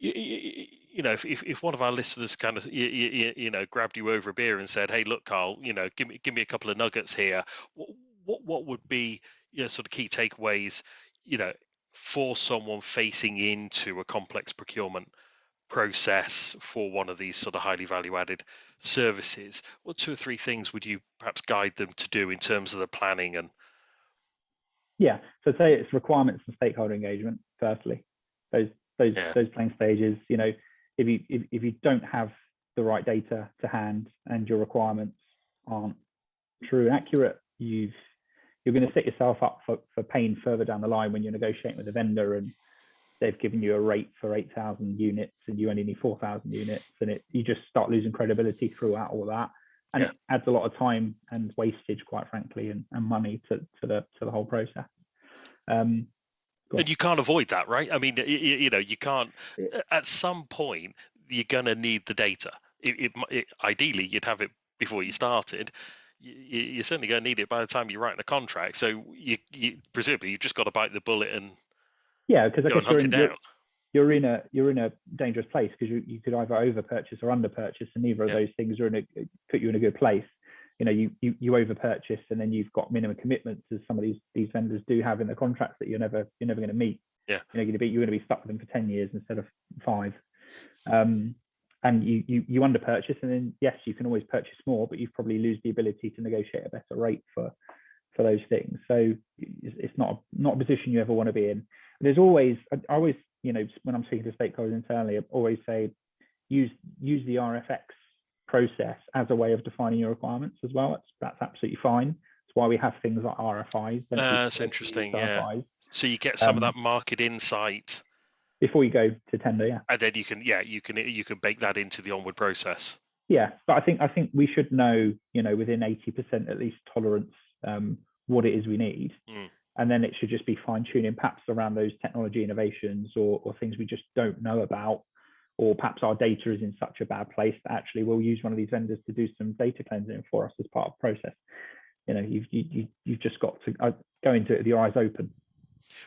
if one of our listeners kind of grabbed you over a beer and said, "Hey, look, Karl, give me a couple of nuggets here," what would be sort of key takeaways, for someone facing into a complex procurement process for one of these sort of highly value-added services? What 2 or 3 things would you perhaps guide them to do in terms of the planning? And yeah, so say it's requirements and stakeholder engagement. Firstly, those planning stages. If you don't have the right data to hand and your requirements aren't true and accurate, you're going to set yourself up for pain further down the line when you're negotiating with a vendor and they've given you a rate for 8,000 units and you only need 4,000 units, and you just start losing credibility throughout all that, and it adds a lot of time and wastage, quite frankly, and money to the whole process. And you can't avoid that, right? I mean, you can't. At some point, you're gonna need the data. Ideally, you'd have it before you started. You're certainly going to need it by the time you write the contract. So you presumably you've just got to bite the bullet and because I guess you're in a dangerous place, because you could either over purchase or under purchase, and neither of those things are put you in a good place. You over purchase, and then you've got minimum commitments, as some of these vendors do have in the contracts, that you're never going to meet. Yeah, you're going to be stuck with them for 10 years instead of 5. And you under purchase, and then yes, you can always purchase more, but you probably lose the ability to negotiate a better rate for those things. So it's not a position you ever want to be in. There's always, I always, when I'm speaking to stakeholders internally, I always say use the RFX process as a way of defining your requirements as well. That's absolutely fine. That's why we have things like RFIs. That's interesting. RFIs. So you get some of that market insight before you go to tender, and then you can bake that into the onward process. Yeah, but I think we should know, within 80% at least tolerance, what it is we need, and then it should just be fine tuning, perhaps around those technology innovations or things we just don't know about, or perhaps our data is in such a bad place that actually we'll use one of these vendors to do some data cleansing for us as part of the process. You've just got to go into it with your eyes open.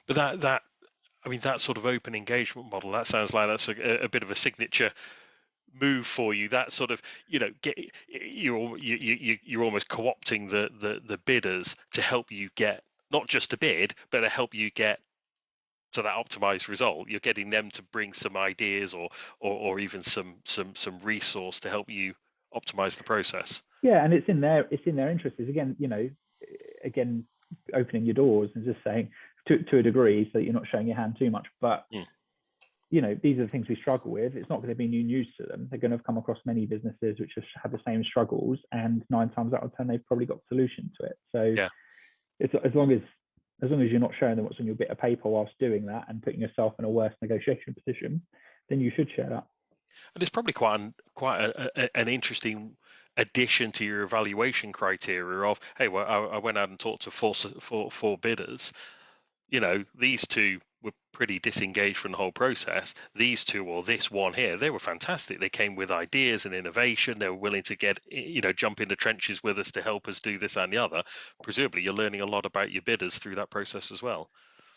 But that sort of open engagement model, that sounds like that's a bit of a signature move for you. That sort of, you're almost co-opting the bidders to help you get not just a bid, but to help you get to that optimized result. You're getting them to bring some ideas or even some resource to help you optimize the process. Yeah, and it's in their interest. Is again opening your doors and just saying to a degree, so that you're not showing your hand too much. But these are the things we struggle with. It's not going to be new news to them. They're going to have come across many businesses which have the same struggles, and 9 times out of 10 they've probably got a solution to it. So it's as long as you're not showing them what's on your bit of paper whilst doing that and putting yourself in a worse negotiation position, then you should share that. And it's probably quite an interesting addition to your evaluation criteria of, hey, well, I went out and talked to four bidders. These 2 were pretty disengaged from the whole process. These 2, or this one here, they were fantastic. They came with ideas and innovation. They were willing to jump in the trenches with us to help us do this and the other. Presumably, you're learning a lot about your bidders through that process as well.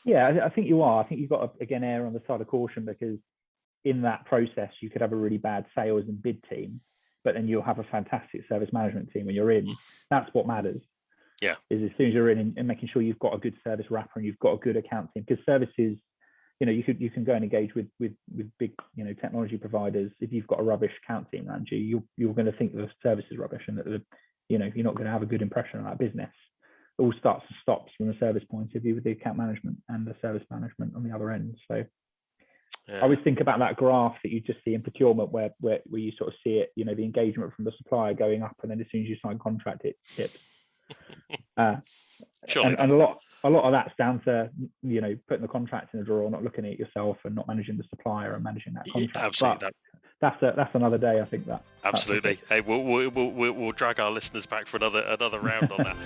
Yeah, I think you are. I think you've got to, again, err on the side of caution, because in that process, you could have a really bad sales and bid team, but then you'll have a fantastic service management team when you're in. That's what matters. Yeah, is as soon as you're in and making sure you've got a good service wrapper and you've got a good account team, because services, you can go and engage with big technology providers. If you've got a rubbish account team around you, you're going to think the service is rubbish, and that you're not going to have a good impression on that business. It all starts and stops from the service point of view with the account management and the service management on the other end. So I always think about that graph that you just see in procurement where you sort of see it, the engagement from the supplier going up, and then as soon as you sign contract, it dips. And a lot of that's down to putting the contract in the drawer, not looking at it yourself, and not managing the supplier and managing that contract. Absolutely. But that's another day, I think. That absolutely. Hey, we'll drag our listeners back for another round on that.